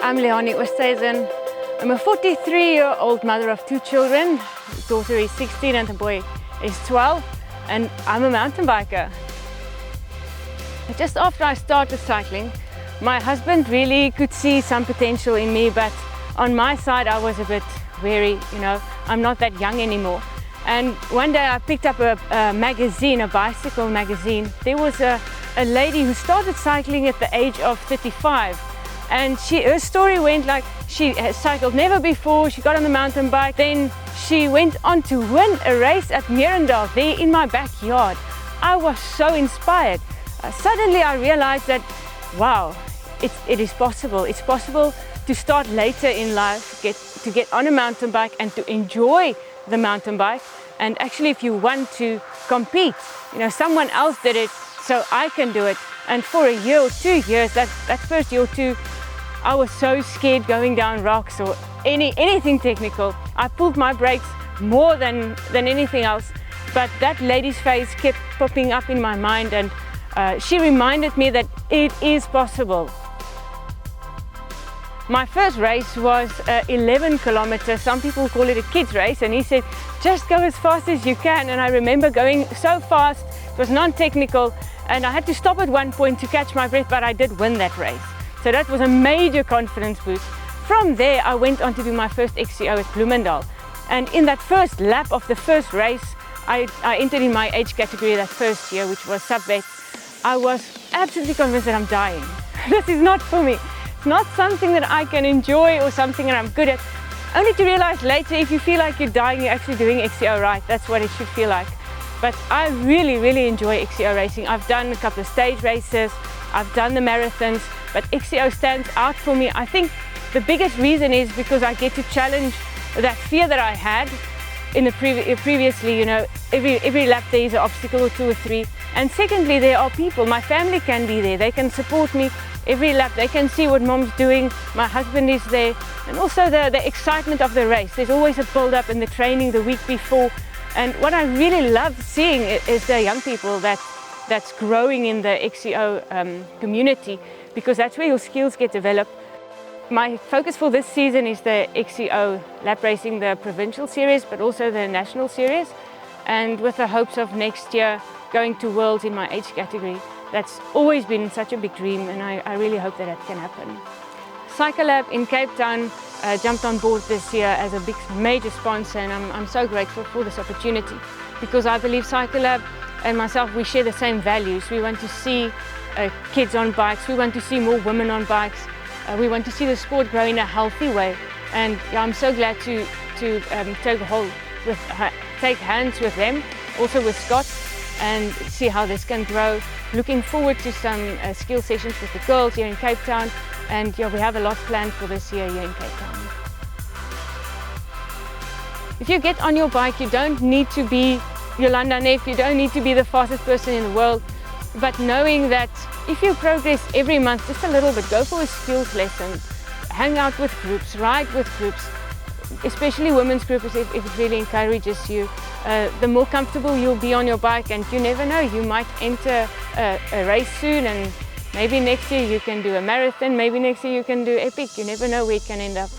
I'm Lehane Oosthuizen. I'm a 43-year-old mother of 2 children. The daughter is 16 and the boy is 12, and I'm a mountain biker. Just after I started cycling, my husband really could see some potential in me, but on my side I was a bit wary, I'm not that young anymore. And one day I picked up a magazine, a bicycle magazine. There was a lady who started cycling at the age of 35. And her story went like she had cycled never before, she got on the mountain bike, then she went on to win a race at Merendal there in my backyard. I was so inspired. Suddenly I realized that, wow, it is possible. It's possible to start later in life, to get on a mountain bike and to enjoy the mountain bike. And actually, if you want to compete, someone else did it, so I can do it. And for a year or 2 years, that first year or two, I was so scared going down rocks or anything technical. I pulled my brakes more than anything else. But that lady's face kept popping up in my mind, and she reminded me that it is possible. My first race was 11 kilometers. Some people call it a kid's race, and he said, just go as fast as you can. And I remember going so fast, it was non-technical, and I had to stop at one point to catch my breath, but I did win that race. So that was a major confidence boost. From there, I went on to do my first XCO at Bloemendal. And in that first lap of the first race, I entered in my age category that first year, which was sub-vet. I was absolutely convinced that I'm dying. This is not for me. It's not something that I can enjoy or something that I'm good at. Only to realize later, if you feel like you're dying, you're actually doing XCO right. That's what it should feel like. But I really, really enjoy XCO racing. I've done a couple of stage races, I've done the marathons, but XCO stands out for me. I think the biggest reason is because I get to challenge that fear that I had in the previously, every lap there is an obstacle or 2 or 3. And secondly, there are people, my family can be there, they can support me every lap, they can see what mom's doing, my husband is there, and also the excitement of the race. There's always a build-up in the training the week before. And what I really love seeing is the young people that's growing in the XCO community, because that's where your skills get developed. My focus for this season is the XCO lap racing, the provincial series, but also the national series. And with the hopes of next year going to Worlds in my age category. That's always been such a big dream, and I really hope that can happen. Cycle Lab in Cape Town jumped on board this year as a big major sponsor, and I'm so grateful for this opportunity, because I believe Cycle Lab and myself, we share the same values. We want to see kids on bikes, we want to see more women on bikes, we want to see the sport grow in a healthy way. And I'm so glad to take hands with them, also with Scott, and see how this can grow. Looking forward to some skill sessions with the girls here in Cape Town, and we have a lot planned for this year here in Cape Town. If you get on your bike, you don't need to be Jolanda Neff, you don't need to be the fastest person in the world, but knowing that if you progress every month just a little bit, go for a skills lesson, hang out with groups, ride with groups, especially women's groups if it really encourages you. The more comfortable you'll be on your bike, and you never know, you might enter a race soon, and maybe next year you can do a marathon, maybe next year you can do epic, you never know where it can end up.